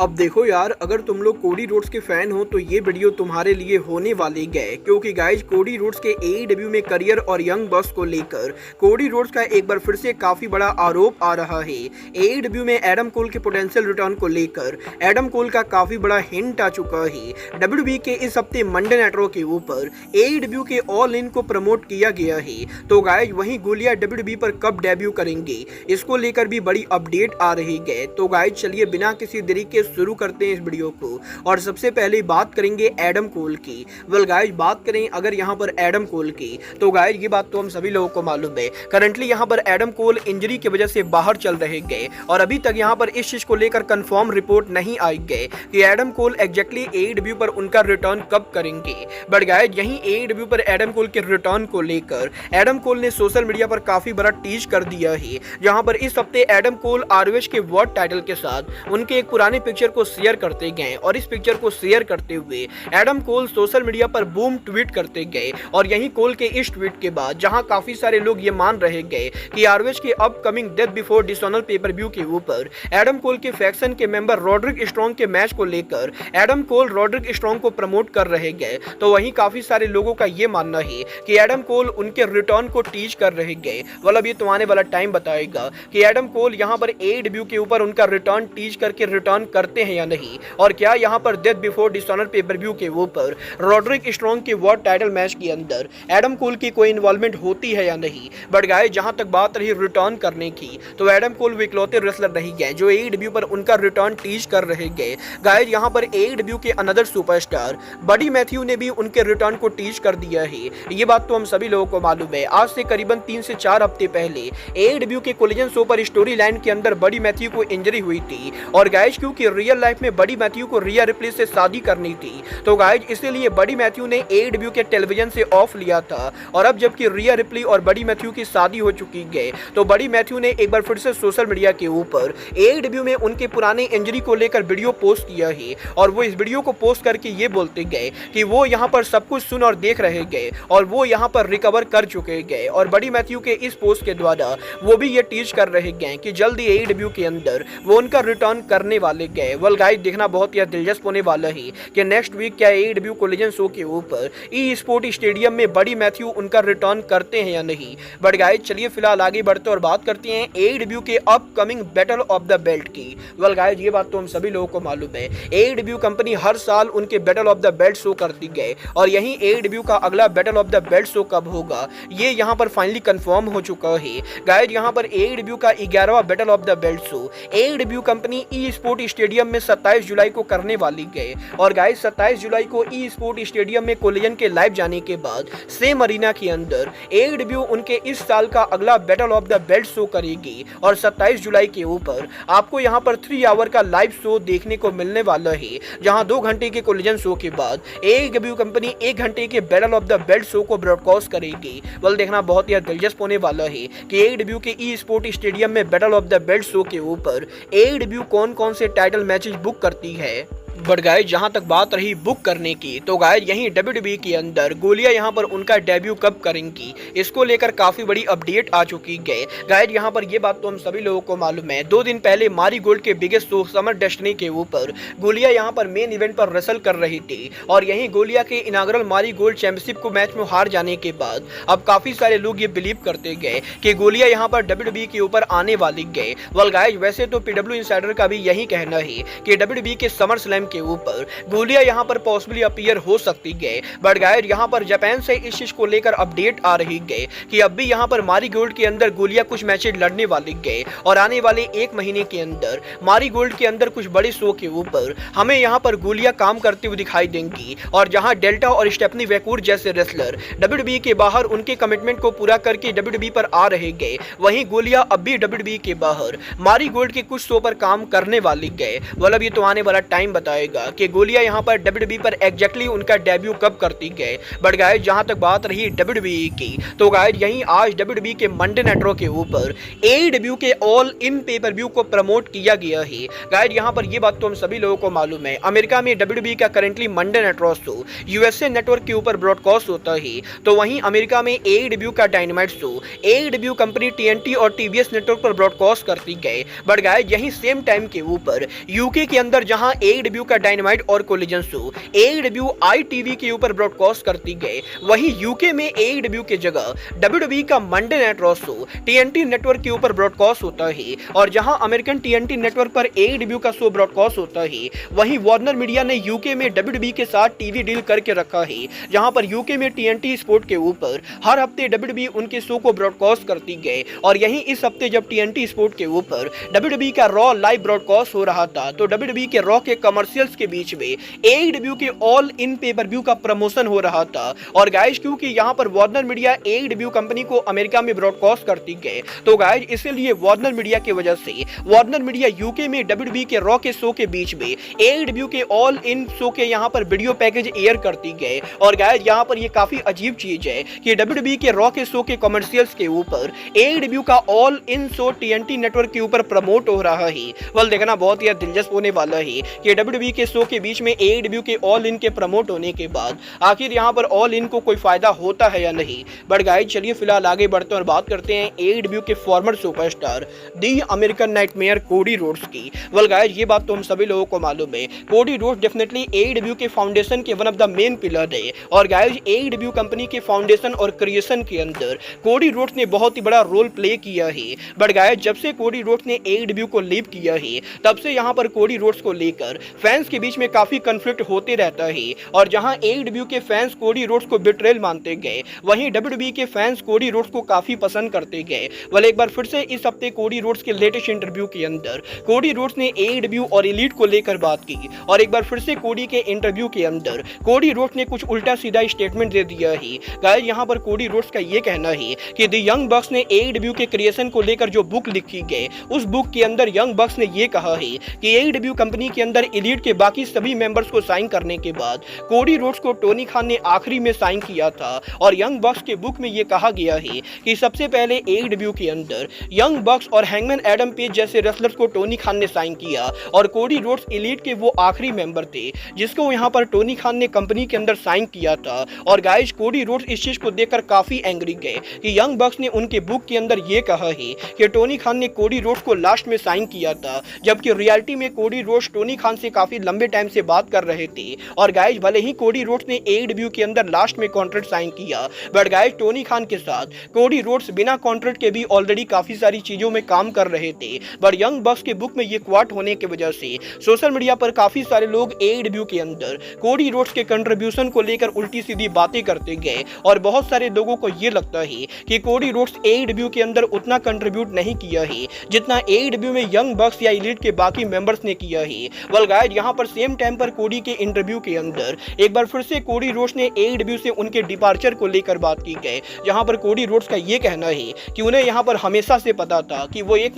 अब देखो यार, अगर तुम लोग कोडी रोड्स के फैन हो तो ये वीडियो तुम्हारे लिए होने वाली है, क्योंकि गाइज कोडी रोड्स के एईडब्ल्यू में करियर और यंग बॉस को लेकर कोडी रोड्स का एक बार फिर से काफी बड़ा आरोप आ रहा है। एईडब्ल्यू में एडम कोल के पोटेंशियल रिटर्न को लेकर एडम कोल का काफी बड़ा हिंट आ चुका है। डब्ल्यूडब्ल्यूई के इस हफ्ते मंडे नाइट रॉ के ऊपर एईडब्ल्यू के ऑल इन को प्रमोट किया गया है। तो गाइज वहीं गोलिया डब्ल्यूडब्ल्यूई पर कब डेब्यू करेंगे, इसको लेकर भी बड़ी अपडेट आ रही है। तो गाइज चलिए बिना किसी देरी के शुरू करते हैं इस वीडियो को, और सबसे पहले बात करेंगे एडम कोल की। वेल गाइज बात करें अगर यहाँ पर एडम कोल की, तो गाइज ये बात तो हम सभी लोगों को मालूम है, करंटली यहाँ पर एडम कोल इंजरी की वजह से बाहर चल रहे गए और अभी तक यहाँ पर इस चीज को लेकर कंफर्म रिपोर्ट नहीं आई गए कि एडम कोल एग्जैक्टली एईडब्ल्यू पर उनका रिटर्न कब करेंगे। बट गाइज यहीं एईडब्ल्यू पर एडम कोल के रिटर्न को लेकर एडम कोल ने सोशल मीडिया पर काफी बड़ा टीज कर दिया है, जहां पर इस हफ्ते एडम कोल आरओएच के वर्ल्ड टाइटल के साथ उनके एक पुराने पिक्चर को शेयर करते गए और इस पिक्चर को शेयर करते हुए एडम कोल सोशल मीडिया पर बूम ट्वीट करते गए। और यहीं कोल के इस ट्वीट के बाद जहां काफी सारे लोग ये मान रहे गए कि आरओएच के upcoming death before dishonour pay per view के ऊपर एडम कोल के फैक्शन के मेंबर रॉड्रिक स्ट्रॉन्ग के मैच को लेकर एडम कोल रॉड्रिक स्ट्रॉन्ग को प्रमोट कर रहे गए, तो वहीं काफी सारे लोगों का ये मानना है कि एडम कोल उनके रिटर्न को टीज कर रहे गए। मतलब ये तो आने वाला टाइम बताएगा कि एडम कोल यहाँ पर एईडब्ल्यू के ऊपर उनका रिटर्न टीज करके रिटर्न करते हैं या नहीं, और क्या यहाँ पर death before dishonour pay per view के ऊपर रॉड्रिक स्ट्रॉन्ग के वर्ल्ड टाइटल मैच के अंदर एडम कोल की कोई इन्वॉल्वमेंट होती है या नहीं। बट गाइस जहां तक बात रही रिटर्न करने की, तो एडम कोल वो इकलौते रेसलर नहीं गए जो एईडब्ल्यू पर उनका रिटर्न टीज कर रहे गए। गाइस यहाँ पर एईडब्ल्यू के अनदर सुपरस्टार बडी मैथ्यू ने भी उनके रिटर्न को टीज कर दिया है। ये बात तो हम सभी लोगों को मालूम है। आज से करीबन 3 से 4 हफ्ते पहले एईडब्ल्यू के कोलिजन शो पर स्टोरी लाइन के अंदर बडी मैथ्यू को इंजरी हुई थी, और गाइस क्योंकि रियल लाइफ में बडी मैथ्यू को रिया रिप्ले से शादी करनी थी, तो गाइस इसीलिए बडी मैथ्यू ने एईडब्ल्यू के टेलीविजन से ऑफ लिया था। और अब जबकि रिया रिप्ले और बडी मैथ्यू की शादी हो चुकी है, तो बडी मैथ्यू ने एक बार फिर से सोशल मीडिया के ऊपर एईडब्ल्यू में उनके पुराने इंजरी को लेकर वीडियो पोस्ट किया है, और वो इस वीडियो को पोस्ट करके ये बोलते गए कि वो यहाँ पर सब कुछ सुन और देख रहे गए और वो यहाँ पर रिकवर कर चुके गए। और बडी मैथ्यू के इस पोस्ट के द्वारा वो भी ये टीच कर रहे गए कि जल्दी एईडब्ल्यू के अंदर वो उनका रिटर्न करने वाले गए। वेल गाइस देखना बहुत ही दिलचस्प होने वाला है कि नेक्स्ट वीक क्या एईडब्ल्यू कोलिजन शो के ऊपर ई स्पोर्ट स्टेडियम में बडी मैथ्यू उनका रिटर्न करते हैं या नहीं। बट गाइस चलिए फिलहाल आगे बढ़ते और बात करते हैं एईडब्ल्यू के upcoming battle of the belt की। वेल गाइस ये बात तो हम सभी लोगों को मालूम है, एईडब्ल्यू कंपनी हर साल उनके battle of the belt show करती है, और यहीं एईडब्ल्यू का अगला battle of the belt show कब होगा ये यहाँ पर फाइनली कंफर्म हो चुका है। गाइस यहाँ पर एईडब्ल्यू का 11वां battle of the belt show AEW company e sport stadium में 27 जुलाई को करने वाली है। और गाइस 27 जुलाई को ई स्पोर्ट स्टेडियम में कोलिजन के लाइव जाने के बाद सेम अरीना के अंदर एईडब्ल्यू उनके इस साल का अगला battle of the belt show करेगी, और 27 जुलाई के ऊपर आपको यहाँ पर 3 आवर का लाइव शो देखने को मिलने वाला है, जहां 2 घंटे के कोलिजन शो के बाद एईडब्ल्यू कंपनी 1 घंटे के battle of the belt show को ब्रॉडकास्ट करेगी। वेल देखना बहुत ही दिलचस्प होने वाला है कि एईडब्ल्यू के ई स्पोर्ट स्टेडियम में battle of the belt show के ऊपर एईडब्ल्यू कौन कौन से टाइटल मैचेस बुक करती है। बट गाइस जहां तक बात रही बुक करने की, तो गाइस यहीं डब्ल्यूडब्ल्यूई के अंदर गोलिया यहां पर उनका डेब्यू कब करेंगी, इसको लेकर काफी बड़ी अपडेट आ चुकी है। गाइस यहां पर ये बात तो हम सभी लोगों को मालूम है, 2 दिन पहले मारी गोल्ड के बिगेस्ट शो समर डेस्टिनी के ऊपर गोलिया यहां पर मेन इवेंट पर रेसल कर रही थी, और यहीं गोलिया के इनाग्रल मारी गोल्ड चैंपियनशिप को मैच में हार जाने के बाद अब काफी सारे लोग ये बिलीव करते गए कि गोलिया यहां पर डब्ल्यूडब्ल्यूई के ऊपर आने वाली गए। वेल गाइस वैसे तो पीडब्ल्यू इनसाइडर का भी यही कहना है कि डब्ल्यूडब्ल्यूई के समर स्लैम के ऊपर गोलिया यहां पर पॉसिबली अपीयर हो सकती है। बट गाइस यहां पर जापान से इस चीज को लेकर अपडेट आ रही है कि अब भी यहां पर मारी गोल्ड के अंदर गोलिया कुछ मैचेस लड़ने वाली है, और आने वाले 1 महीने के अंदर मारी गोल्ड के अंदर कुछ बड़े शो के ऊपर हमें यहां पर गोलिया काम करते हुए दिखाई देंगी। और जहां डेल्टा और स्टेफनी वैकूर जैसे रेसलर डब्ल्यूडब्ल्यूई के बाहर उनके कमिटमेंट को पूरा करके डब्ल्यूडब्ल्यूई पर आ रहे गए, वहीं गोलिया अब भी डब्ल्यूडब्ल्यूई के बाहर मारी गोल्ड के कुछ शो पर काम करने वाली है। मतलब ये तो आने वाला टाइम बता बताएगा कि गोलियां यहाँ पर डब्ल्यूडब्ल्यूई पर एग्जैक्टली उनका डेब्यू कब करती गए। बट गाइस जहां तक बात रही डब्ल्यूडब्ल्यूई की, तो गाइस यहीं आज डब्ल्यूडब्ल्यूई के मंडे नाइट रॉ के ऊपर एईडब्ल्यू के ऑल इन पेपर व्यू को प्रमोट किया गया है। गाइस यहाँ पर ये बात तो हम सभी लोगों को मालूम है, अमेरिका में डब्ल्यूडब्ल्यूई का currently Monday night raw show USA network के ऊपर ब्रॉडकास्ट होता है, तो वहीं अमेरिका में एईडब्ल्यू का dynamite show AEW company TNT और टीबीएस नेटवर्क पर ब्रॉडकास्ट करती गए। बट गाइस यहीं सेम टाइम के ऊपर यूके के अंदर जहां एईडब्ल्यू का डायनामाइट और कोलिजन शो एईडब्ल्यू आईटीवी के ऊपर ब्रॉडकास्ट करती गए, वहीं यूके में एईडब्ल्यू के जगह डब्ल्यूडब्ल्यूई का Monday night raw show TNT network के ऊपर ब्रॉडकास्ट होता है। और जहां अमेरिकन टीएनटी नेटवर्क पर एईडब्ल्यू का शो ब्रॉडकास्ट होता है, वहीं वार्नर मीडिया ने यूके में डब्ल्यूडब्ल्यूई के साथ टीवी डील करके रखा है, जहां पर यूके में टीएनटी स्पोर्ट के ऊपर हर हफ्ते डब्ल्यूडब्ल्यूई उनके शो को ब्रॉडकास्ट करती गए। और यहीं इस हफ्ते जब टीएनटी स्पोर्ट के ऊपर डब्ल्यूडब्ल्यूई का रॉ लाइव ब्रॉडकास्ट हो रहा था, तो डब्ल्यूडब्ल्यूई के रॉ के कमर्शियल्स के बीच में एईडब्ल्यू के ऑल इन पेपर व्यू का प्रमोशन हो रहा था। और गाइस क्योंकि यहां पर वार्नर मीडिया एईडब्ल्यू कंपनी को अमेरिका में ब्रॉडकास्ट करती गए, तो गाइस इसीलिए वार्नर मीडिया की वजह से वार्नर मीडिया यूके में डब्ल्यूडब्ल्यूई के रॉ के शो के बीच में एईडब्ल्यू के ऑल इन शो के यहां पर वीडियो पैकेज एयर करती गए। और गाइस यहां पर ये काफी अजीब चीज है कि डब्ल्यूडब्ल्यूई के रॉ के शो के कमर्शियल्स के ऊपर एईडब्ल्यू का all in show TNT network के ऊपर प्रमोट हो रहा है। वेल देखना बहुत ही दिलचस्प होने वाला है कि डब्ल्यूडब्ल्यूई के शो के बीच में एईडब्ल्यू के ऑल इन के प्रमोट होने के बाद आखिर यहां पर ऑल इन को कोई फायदा होता है या नहीं। बट गाइस चलिए फिलहाल आगे बढ़ते हैं और बात करते हैं एईडब्ल्यू के फॉर्मर सुपरस्टार दी अमेरिकन नाइटमेयर कोडी रोड्स की। वेल गाइस ये बात तो हम सभी लोगों को मालूम है, कोडी रोड्स डेफिनेटली एईडब्ल्यू के फाउंडेशन के one of the main pillar है। और गाइस एईडब्ल्यू कंपनी के फाउंडेशन और क्रिएशन के अंदर कोडी रोड्स ने बहुत ही बड़ा रोल प्ले किया है। बट गाइस जब से कोडी रोड्स ने एईडब्ल्यू को लीव किया है, तब से यहां पर कोडी रोड्स को लेकर फैंस के बीच में काफी कॉन्फ्लिक्ट होते रहता है। और जहां एईडब्ल्यू के फैंस कोडी रोड्स को बिट्रेल मानते गए, वहीं डब्ल्यूडब्ल्यूई के फैंस कोडी रोड्स को काफी पसंद करते गए। वेल एक बार फिर से इस हफ्ते कोडी रोड्स के लेटेस्ट इंटरव्यू के अंदर कोडी रोड्स ने एईडब्ल्यू और एलीट को लेकर बात की। और एक बार फिर से कोडी के इंटरव्यू के अंदर कोडी रोड्स ने कुछ उल्टा सीधा स्टेटमेंट दे दिया है। गाइस यहां पर कोडी रोड्स का ये कहना है कि द यंग बक्स ने एईडब्ल्यू के क्रिएशन को लेकर जो बुक लिखी गई, उस बुक के अंदर यंग बक्स ने ये कहा है कि एईडब्ल्यू कंपनी के अंदर एलीट के बाकी सभी मेंबर्स को साइन करने के बाद कोडी रोड्स को टोनी खान ने आखिरी में साइन किया था। और यंग बक्स के बुक में ये कहा गया है कि सबसे पहले एईडब्ल्यू के अंदर यंग बक्स और हैंगमैन एडम पेज जैसे रेसलर्स को टोनी खान ने साइन किया, और कोडी रोड्स एलीट के वो आखिरी मेंबर थे जिसको यहाँ पर टोनी खान ने कंपनी के अंदर साइन किया था। और गाइस कोडी रोड्स इस चीज को देखकर काफी एंग्री गए कि यंग बक्स ने उनके बुक के अंदर ये कहा है कि टोनी खान ने कोडी रोड्स को लास्ट में साइन किया था, जबकि रियलिटी में कोडी रोड्स टोनी खान से काफी लंबे टाइम से बात कर रहे थे। और गाइस भले ही कोडी रोड्स ने एईडब्ल्यू के अंदर लास्ट में कॉन्ट्रैक्ट साइन किया, बट गाइस टोनी खान के साथ कोडी रोड्स बिना कॉन्ट्रैक्ट के भी ऑलरेडी काफी सारी चीजों में काम कर रहे थे। बट यंग बक्स के बुक में ये क्वाट होने की वजह से सोशल मीडिया पर काफी सारे लोग एईडब्ल्यू के अंदर कोडी रोड्स के कंट्रीब्यूशन को लेकर उल्टी सीधी बातें करते गए। और बहुत सारे लोगों को ये लगता है कि कोडी रोड्स एईडब्ल्यू के अंदर उतना कंट्रीब्यूट नहीं किया है जितना एईडब्ल्यू में यंग बक्स या एलीट के बाकी मेंबर्स ने किया है। वेल गाइस यहाँ पर सेम टाइम पर कोडी के इंटरव्यू के अंदर एक बार फिर से कोडी रोड्स ने एईडब्ल्यू से उनके डिपार्चर को लेकर बात की गई, जहां पर कोडी रोड्स का ये कहना है कि उन्हें यहाँ पर हमेशा से पता था कि वो एक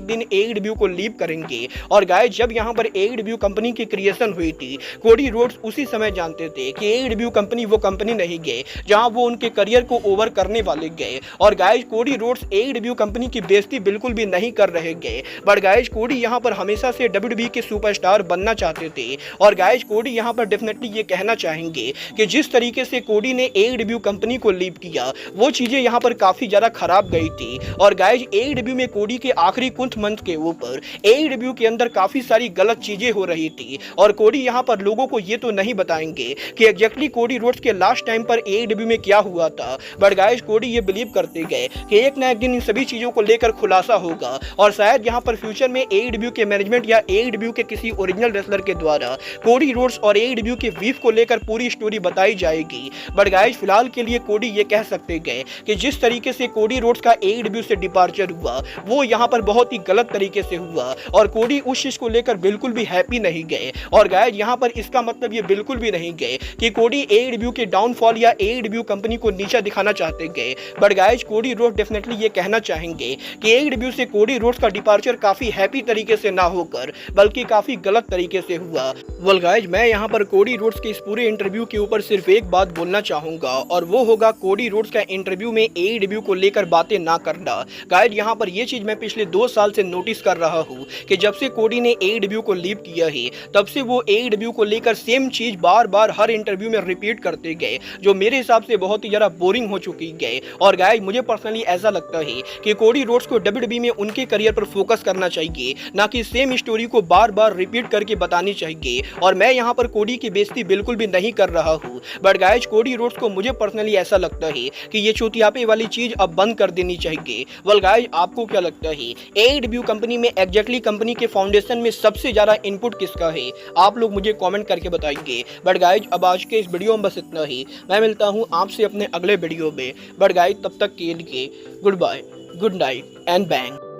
दिन एईडब्ल्यू को लीव करेंगे। और गाइस जब यहाँ पर एईडब्ल्यू कंपनी की क्रिएशन हुई थी, कोडी रोड्स उसी समय जानते थे कि एईडब्ल्यू कंपनी वो कंपनी नहीं गए जहां वो उनके करियर को ओवर करने वाले गए। और guys Cody Rhodes AEW company की बेइज्जती बिल्कुल भी नहीं कर रहे गए, बट गाइस कोडी यहाँ पर हमेशा से डब्ल्यूडब्ल्यूई के सुपरस्टार बनना चाहते थे। और गाइस कोडी यहाँ पर डेफिनेटली ये कहना चाहेंगे कि जिस तरीके से कोडी ने एईडब्ल्यू कंपनी को लीव किया, वो चीजें यहाँ पर काफी ज्यादा खराब गई थी। और गाइस एईडब्ल्यू में कोडी के आखिरी कुछ मंथ के ऊपर एईडब्ल्यू के अंदर काफी सारी गलत चीजें हो रही थी। और कोडी यहाँ पर लोगों को ये तो नहीं बताएंगे कि एग्जैक्टली कोडी रोड्स के लास्ट टाइम पर एईडब्ल्यू में क्या हुआ था, बट गाइस कोडी ये बिलीव करते गए कि एक ना एक दिन इन सभी चीजों को लेकर खुलासा होगा। और शायद यहाँ पर फ्यूचर में एईडब्ल्यू के मैनेजमेंट या एईडब्ल्यू के किसी ओरिजिनल रेसलर के द्वारा कोडी रोड्स और एईडब्ल्यू के बीफ को लेकर पूरी स्टोरी बताई जाएगी। बट गाइस फिलहाल के लिए कोडी ये कह सकते गए कि जिस तरीके से कोडी रोड्स का एईडब्ल्यू से डिपार्चर हुआ, वो यहाँ पर बहुत ही गलत तरीके से हुआ। और कोडी उस चीज को लेकर बिल्कुल भी हैप्पी नहीं गए। और गाइस यहाँ पर इसका मतलब ये बिल्कुल भी नहीं गए कि कोडी एईडब्ल्यू के डाउनफॉल या एईडब्ल्यू कंपनी को नीचा दिखाना चाहते गए। But guys Cody Rhodes definitely ये कहना चाहेंगे कि एईडब्ल्यू से कोडी रोड्स का डिपार्चर काफी हैप्पी तरीके से ना होकर बल्कि काफी गलत तरीके तरीके से हुआ। वेल गाइज, मैं यहाँ पर कोडी रोड्स के इस पूरे इंटरव्यू के ऊपर सिर्फ एक बात बोलना चाहूंगा और वो होगा कोडी रोड्स का इंटरव्यू में AEW को लेकर बातें ना करना। गाइज, यहाँ पर ये चीज मैं पिछले 2 साल से नोटिस कर रहा हूँ कि जब से कोडी ने AEW को लीव किया है तब से वो AEW को लेकर सेम चीज बार बार हर इंटरव्यू में रिपीट करते गए, जो मेरे हिसाब से बहुत ही ज्यादा बोरिंग हो चुकी गए। और गाइज, मुझे पर्सनली ऐसा लगता है कि कोडी रोड्स को WWE में उनके करियर पर फोकस करना चाहिए, ना कि सेम स्टोरी को बार बार रिपीट करके बतानी चाहिए। और मैं यहाँ पर कोडी की बेइज्जती बिल्कुल भी नहीं कर रहा हूँ, बट गाइज कोडी रोड्स को मुझे पर्सनली ऐसा लगता है कि ये चूतियापे वाली चीज अब बंद कर देनी चाहिए। वेल गाइज, आपको क्या लगता है AEW कंपनी में एग्जैक्टली कंपनी के फाउंडेशन में सबसे ज्यादा इनपुट किसका है? आप लोग मुझे कमेंट करके बताइए। बट गाइज, अब आज के इस वीडियो में बस इतना ही। मैं मिलता हूँ आपसे अपने अगले वीडियो में। बट गाइज, तब तक के लिए good bye, good night and bang.